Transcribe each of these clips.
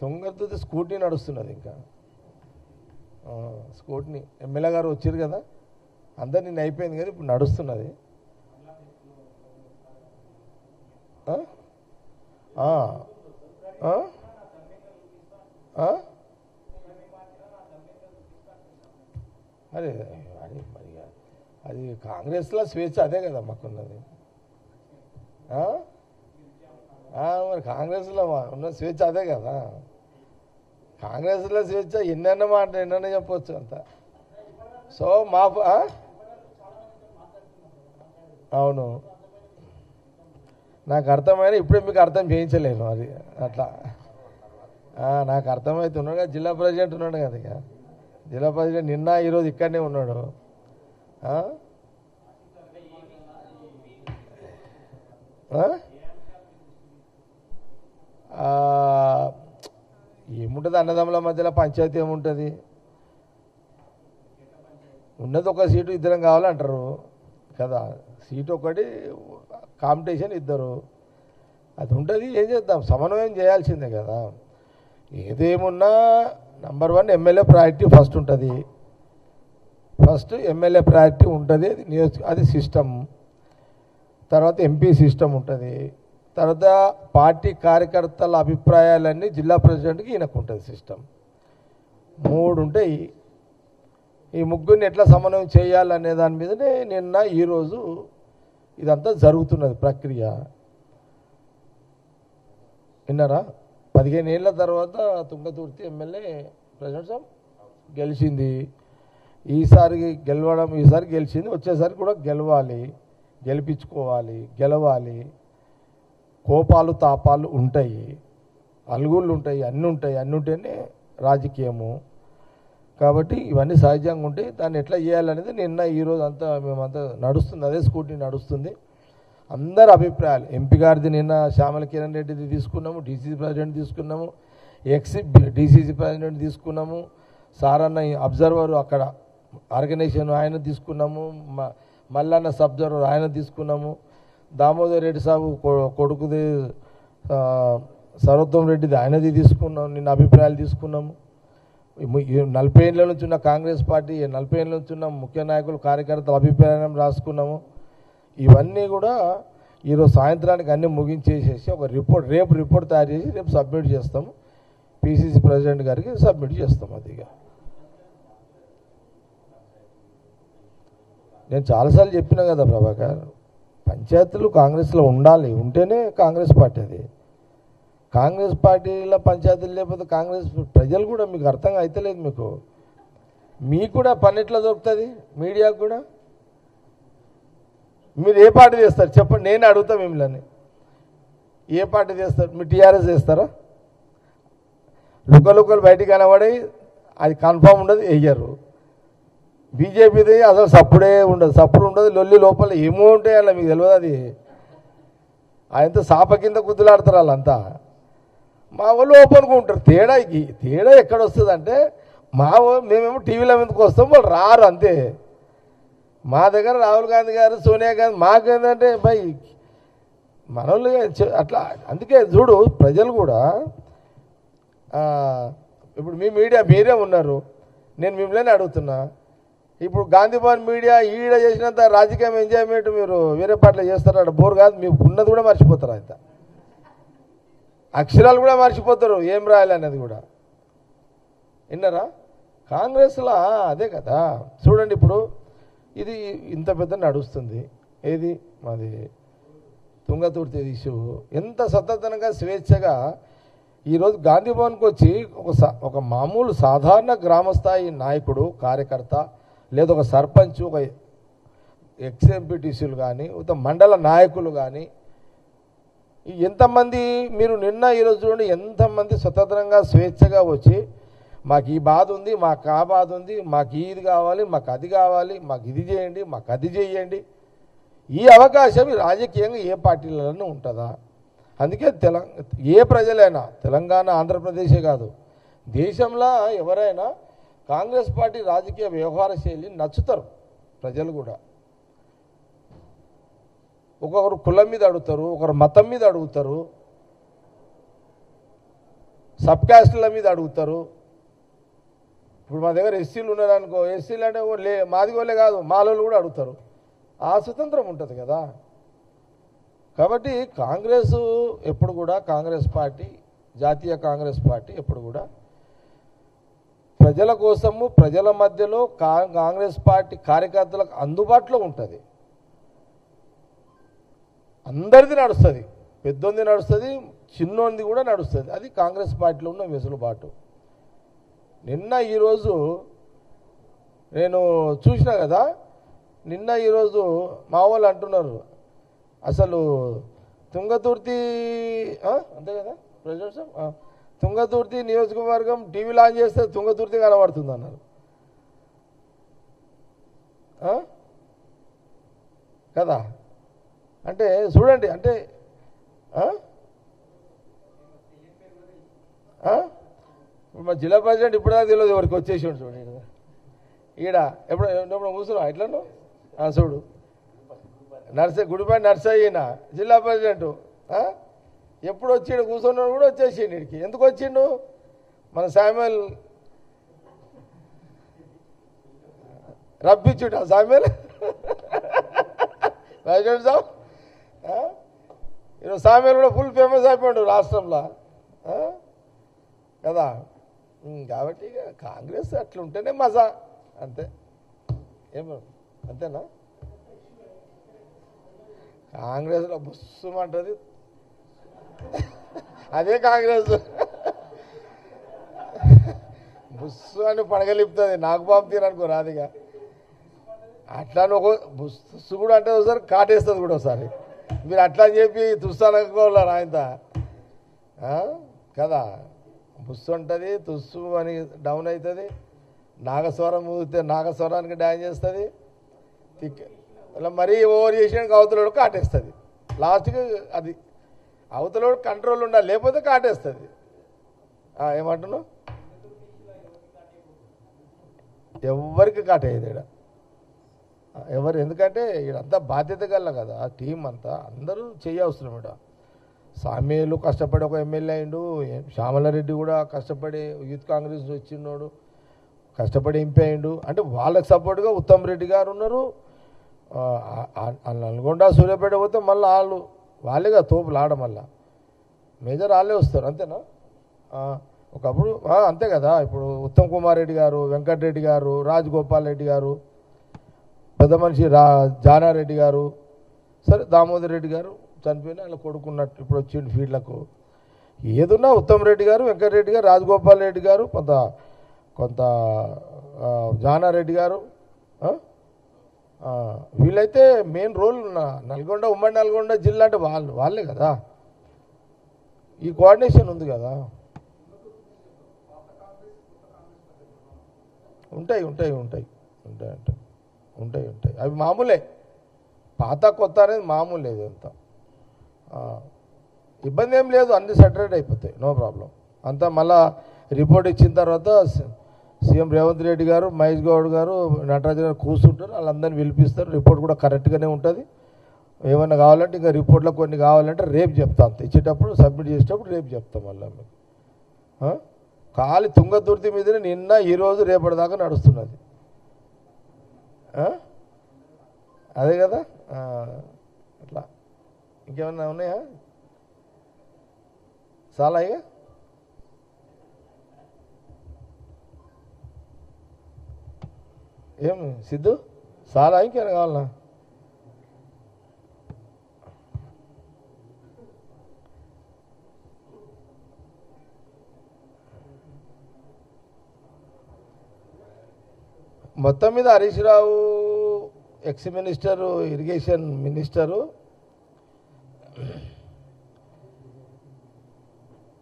Thungathurthi scooty నడుస్తున్నది, ఇంకా స్కూటీని MLA గారు వచ్చారు కదా, అందరు నిన్న అయిపోయింది కదా, ఇప్పుడు నడుస్తున్నది. అరే అది మరి అది కాంగ్రెస్లో స్వేచ్ఛ అదే కదా మాకున్నది. మరి కాంగ్రెస్లో ఉన్న స్వేచ్ఛ అదే కదా, కాంగ్రెస్లో స్వేచ్ఛ ఎన్నెన్న మాట ఎన్నెన్న చెప్పవచ్చు అంత. సో మా అవును, నాకు అర్థమైన ఇప్పుడే మీకు అర్థం చేయించలేను అది అట్లా. నాకు అర్థమైతే ఉన్నాడు కదా, జిల్లా ప్రెసిడెంట్ ఉన్నాడు కదా, ఇక జిల్లా ప్రెసిడెంట్ నిన్న ఈరోజు ఇక్కడనే ఉన్నాడు. ఏముంటుంది అన్నదమ్ముల మధ్యలో పంచాయతీ ఏముంటుంది, ఉన్నది ఒక సీటు ఇద్దరం కావాలంటారు కదా, సీటు ఒకటి కాంపిటీషన్ ఇద్దరు, అది ఉంటుంది. ఏం చేద్దాం, సమన్వయం చేయాల్సిందే కదా. ఏదేమున్నా నంబర్ 1 ఎమ్మెల్యే ప్రయారిటీ ఫస్ట్ ఉంటుంది, ఫస్ట్ ఎమ్మెల్యే ప్రయారిటీ ఉంటుంది, అది సిస్టమ్. తర్వాత ఎంపీ సిస్టమ్ ఉంటుంది, తర్వాత పార్టీ కార్యకర్తల అభిప్రాయాలన్నీ జిల్లా ప్రెసిడెంట్కి ఈయనకు ఉంటుంది సిస్టమ్. 3 ఉంటాయి. ఈ ముగ్గురిని ఎట్లా సమన్వయం చేయాలనే దాని మీదనే నిన్న ఈరోజు ఇదంతా జరుగుతున్నది ప్రక్రియ. విన్నారా, 15 ఏళ్ళ తర్వాత తుంగతుర్తి ఎమ్మెల్యే ప్రెసిడెంట్ సాబ్ గెలిచింది. ఈసారి గెలిచింది, వచ్చేసరికి కూడా గెలవాలి. కోపాలు తాపాలు ఉంటాయి, అలుగుళ్ళు ఉంటాయి, అన్నీ ఉంటేనే రాజకీయము. కాబట్టి ఇవన్నీ సహజంగా ఉంటాయి. దాన్ని ఎట్లా చేయాలనేది నిన్న ఈరోజు అంతా మేమంతా నడుస్తుంది, అదే స్కూటీ నడుస్తుంది. అందరి అభిప్రాయాలు, ఎంపీ గారిది నిన్న శ్యామల కిరణ్ రెడ్డిది తీసుకున్నాము, డీసీసీ ప్రెసిడెంట్ తీసుకున్నాము, డీసీసీ ప్రెసిడెంట్ తీసుకున్నాము, సారన్న అబ్జర్వర్ అక్కడ ఆర్గనైజేషన్ ఆయన తీసుకున్నాము, మల్లన్న సబ్జర్వర్ ఆయన తీసుకున్నాము, దామోదర్ రెడ్డి సాబు కొడుకుది సరోత్తం రెడ్డిది ఆయనది తీసుకున్నాము, నిన్న అభిప్రాయాలు తీసుకున్నాము. 40 ఏళ్ళ నుంచి ఉన్న కాంగ్రెస్ పార్టీ, 40 ఏళ్ళ నుంచి ఉన్న ముఖ్య నాయకులు కార్యకర్తల అభిప్రాయం రాసుకున్నాము. ఇవన్నీ కూడా ఈరోజు సాయంత్రానికి అన్నీ ముగించేసేసి ఒక రేపు రిపోర్ట్ తయారు చేసి రేపు సబ్మిట్ చేస్తాము, పిసిసి ప్రెసిడెంట్ గారికి సబ్మిట్ చేస్తాం. అదిగా నేను చాలాసార్లు చెప్పినా కదా ప్రభాకర్, పంచాయతీలు కాంగ్రెస్లో ఉంటేనే కాంగ్రెస్ పార్టీ. అది కాంగ్రెస్ పార్టీలో పంచాయతీలు లేకపోతే కాంగ్రెస్ ప్రజలు కూడా మీకు అర్థం అవుతలేదు. మీకు కూడా పని ఎట్లా దొరుకుతుంది, మీడియాకు కూడా. మీరు ఏ పార్టీ చేస్తారు చెప్పండి, నేను అడుగుతా మిమ్మల్ని, ఏ పార్టీ చేస్తారు? మీరు టీఆర్ఎస్ చేస్తారా? లుకలు బయటికి కనబడి అది కన్ఫామ్ ఉండదు, వేయరు. బీజేపీది అసలు సప్పుడు ఉండదు, లొల్లి లోపల ఏమో ఉంటాయి అలా మీకు తెలియదు. అది ఆయనతో సాప కింద కుద్దులాడతారు వాళ్ళంతా. మా వాళ్ళు ఓపెన్గా ఉంటారు. తేడా ఎక్కడ వస్తుందంటే, మేమేమో టీవీలో ఎందుకు వస్తాం, వాళ్ళు రారు అంతే. మా దగ్గర రాహుల్ గాంధీ గారు, సోనియా గాంధీ, మాకేంటంటే భయ్ మనోళ్ళు అట్లా. అందుకే చూడు, ప్రజలు కూడా ఇప్పుడు మీ మీడియా మీరే ఉన్నారు, నేను మిమ్మల్ని అడుగుతున్నా. ఇప్పుడు గాంధీ భవన్ మీడియా ఈడ చేసినంత రాజకీయం ఎంజాయ్మెంట్ మీరు వేరే పార్టీలో చేస్తారా? బోర్ కాదు, మీకు ఉన్నది కూడా మర్చిపోతారు. అయితే అక్షరాలు కూడా మర్చిపోతారు, ఏం రాయాలనేది కూడా. విన్నారా? కాంగ్రెస్లో అదే కదా. చూడండి, ఇప్పుడు ఇది ఇంత పెద్ద నడుస్తుంది, ఏది మాది తుంగతుర్తి ఇష్యూ. ఎంత స్వతంత్రంగా స్వేచ్ఛగా ఈరోజు గాంధీ భవన్కి వచ్చి ఒక మామూలు సాధారణ గ్రామస్థాయి నాయకుడు, కార్యకర్త, లేదా ఒక సర్పంచ్, ఒక ఎక్స్ఎంపీటీసీలు కానీ, ఒక మండల నాయకులు కానీ, ఎంతమంది మీరు నిన్న ఈరోజు చూడండి, ఎంతమంది స్వతంత్రంగా స్వేచ్ఛగా వచ్చి మాకు ఈ బాధ ఉంది, మాకు ఆ బాధ ఉంది, మాకు ఇది కావాలి, మాకు అది కావాలి, మాకు ఇది చేయండి, మాకు అది చేయండి. ఈ అవకాశం రాజకీయంగా ఏ పార్టీలలోనూ ఉంటుందా? అందుకే ఏ ప్రజలైనా, తెలంగాణ ఆంధ్రప్రదేశే కాదు, దేశంలో ఎవరైనా కాంగ్రెస్ పార్టీ రాజకీయ వ్యవహార శైలి నచ్చుతారు ప్రజలు కూడా. ఒకరు కులం మీద అడుగుతారు, ఒకరు మతం మీద అడుగుతారు, సబ్ క్యాస్టుల మీద అడుగుతారు. ఇప్పుడు మా దగ్గర ఎస్సీలు ఉన్నారనుకో, ఎస్సీలు అంటే మాది వాళ్ళే కాదు, మాలోళ్ళు కూడా అడుగుతారు. ఆ స్వతంత్రం ఉంటుంది కదా. కాబట్టి కాంగ్రెస్ ఎప్పుడు కూడా, కాంగ్రెస్ పార్టీ, జాతీయ కాంగ్రెస్ పార్టీ ఎప్పుడు కూడా ప్రజల కోసము, ప్రజల మధ్యలో కాంగ్రెస్ పార్టీ కార్యకర్తలకు అందుబాటులో ఉంటుంది. అందరిది నడుస్తుంది, పెద్దోంది నడుస్తుంది, చిన్నోంది కూడా నడుస్తుంది. అది కాంగ్రెస్ పార్టీలో ఉన్న వెసులుబాటు. నిన్న ఈరోజు నేను చూసినా కదా, నిన్న ఈరోజు మా వాళ్ళు అంటున్నారు అసలు తుంగతుర్తి, అంతే కదా ప్రెసిడెంట్ సార్, తుంగతుర్తి నియోజకవర్గం టీవీ లాంచ్ చేస్తే తుంగతుర్తి కనబడుతుంది అన్నారు కదా. అంటే చూడండి, అంటే ఇప్పుడు మా జిల్లా ప్రెసిడెంట్ ఇప్పుడు దాకా తెలియదు ఎవరికి వచ్చేసి చూడండి. ఈడ ఎప్పుడు కూర్చున్నా ఇట్లా చూడు, గుడిపై నర్సయ్యన జిల్లా ప్రెసిడెంట్ ఎప్పుడు వచ్చిండు, కూర్చున్నాడు కూడా వచ్చేసిండు. ఇడికి ఎందుకు వచ్చిండు? మన శామ్యుల్ రప్పించుట, శామ్యుల్ ప్రెసిడెంట్ సాబ్. ఈరోజు శామ్యుల్ కూడా ఫుల్ ఫేమస్ అయిపోయాడు రాష్ట్రంలో కదా. కాబట్టి కాంగ్రెస్ అట్లుంటేనే మజా, అంతే. ఏమో అంతేనా? కాంగ్రెస్లో బుస్సుమంటుంది, అదే కాంగ్రెస్ బుస్సు అని పడగలిపుతుంది. నాకు బాబు తీరనుకో రాదిగా. అట్లా ఒక బుస్సు కూడా అంటే ఒకసారి కాటేస్తుంది కూడా ఒకసారి. మీరు అట్లా అని చెప్పి తుస్సానుకోవాలరు ఆయన కదా. బుస్సు ఉంటుంది, తుస్సు అని డౌన్ అవుతుంది. నాగస్వరం ఊదితే నాగస్వరానికి డ్యాన్స్ చేస్తుంది. అలా మరీ ఓవర్ చేసినాక అవతలోడు కాటేస్తుంది. లాస్ట్కి అది అవతలోడు కంట్రోల్ ఉండాలి, లేకపోతే కాటేస్తుంది. ఏమంటున్నావు? ఎవరికి కాటేయదు ఇక్కడ ఎవరు, ఎందుకంటే ఇదంతా బాధ్యత గల కదా టీం అంతా, అందరూ చేయవసరం ఇక్కడ. సామేలు కష్టపడి ఒక ఎమ్మెల్యే అయిండు, శ్యామలారెడ్డి కూడా కష్టపడి యూత్ కాంగ్రెస్ వచ్చినోడు కష్టపడి ఎంపీ అయిండు. అంటే వాళ్ళకి సపోర్ట్గా ఉత్తమ్ రెడ్డి గారు ఉన్నారు. నల్గొండ సూర్యాపేట పోతే మళ్ళీ వాళ్ళేగా తోపులు ఆడ, మళ్ళా మేజర్ వాళ్ళే వస్తారు, అంతేనా? ఒకప్పుడు అంతే కదా. ఇప్పుడు ఉత్తమ్ కుమార్ రెడ్డి గారు, వెంకటరెడ్డి గారు, రాజగోపాల్ రెడ్డి గారు, పెద్ద మనిషి జానారెడ్డి గారు, సరే దామోదర్ రెడ్డి గారు చనిపోయినా అలా కొడుకున్నట్టు ఇప్పుడు వచ్చిండు ఫీల్డ్లకు. ఏదున్నా ఉత్తమ్ రెడ్డి గారు, వెంకటరెడ్డి గారు, రాజగోపాల్ రెడ్డి గారు, కొంత జానారెడ్డి గారు, వీళ్ళైతే మెయిన్ రోల్ నల్గొండ, ఉమ్మడి నల్గొండ జిల్లా అంటే వాళ్ళే కదా. ఈ కోఆర్డినేషన్ ఉంది కదా. ఉంటాయి ఉంటాయి ఉంటాయి ఉంటాయి ఉంటాయి ఉంటాయి అవి మామూలే. పాత కొత్త అనేది మామూలు లేదు, అంతా ఇబ్బంది ఏం లేదు, అన్ని సెటరేట్ అయిపోతాయి, నో ప్రాబ్లం. అంతా మళ్ళా రిపోర్ట్ ఇచ్చిన తర్వాత సీఎం రేవంత్ రెడ్డి గారు, మహేష్ గౌడ్ గారు, నటరాజన్ గారు కూర్చుంటారు, వాళ్ళందరినీ పిలిపిస్తారు. రిపోర్ట్ కూడా కరెక్ట్గానే ఉంటుంది. ఏమన్నా కావాలంటే ఇంకా రిపోర్ట్లో కొన్ని కావాలంటే రేపు చెప్తాం, తెచ్చేటప్పుడు సబ్మిట్ చేసేటప్పుడు రేపు చెప్తాం. మళ్ళీ మీకు ఖాళీ తుంగతుర్తి మీదనే నిన్న ఈరోజు రేపటిదాకా నడుస్తున్నది. అదే కదా. అట్లా ఇంకేమన్నా ఉన్నాయా? చాలా ఇక ఏం సిద్ధు చాలా ఇంకేమైనా కావాలన్నా? మొత్తం మీద Harish Rao X minister, irrigation minister,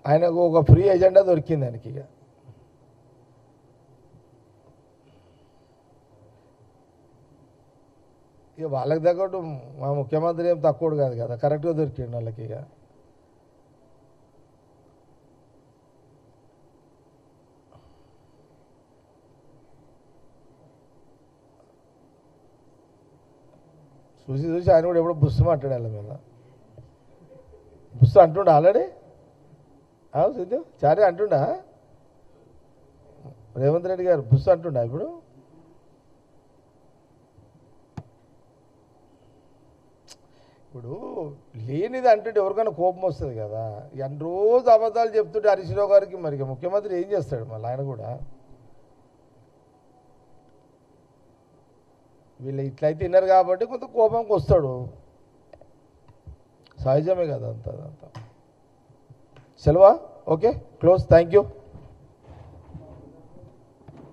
ఆయనకు ఒక ఫ్రీ ఎజెండా దొరికింది ఆయనకి. ఇక వాళ్ళకి తగ్గట్టు మా ముఖ్యమంత్రి ఏం తక్కువ కాదు కదా, కరెక్ట్గా దొరికిండు వాళ్ళకి. ఇక చూసి చూసి ఆయన కూడా ఎప్పుడో బుస్సు మాట్లాడాలి మీద బుస్సు అంటుండా ఆల్రెడీ సిద్ధు చారే అంటుండా రేవంత్ రెడ్డి గారు బుస్సు అంటుండా ఇప్పుడు ఇప్పుడు లేనిది అంటుంటే ఎవరికైనా కోపం వస్తుంది కదా ఎన్ని రోజు అబద్ధాలు చెప్తుంటే హరీష్ రావు గారికి మరి ముఖ్యమంత్రి ఏం చేస్తాడు మళ్ళీ ఆయన కూడా వీళ్ళు ఇట్లయితే విన్నారు కాబట్టి కొంత కోపంకి వస్తాడు సహజమే కదా అంతా సెలవా ఓకే క్లోజ్ థ్యాంక్ యూ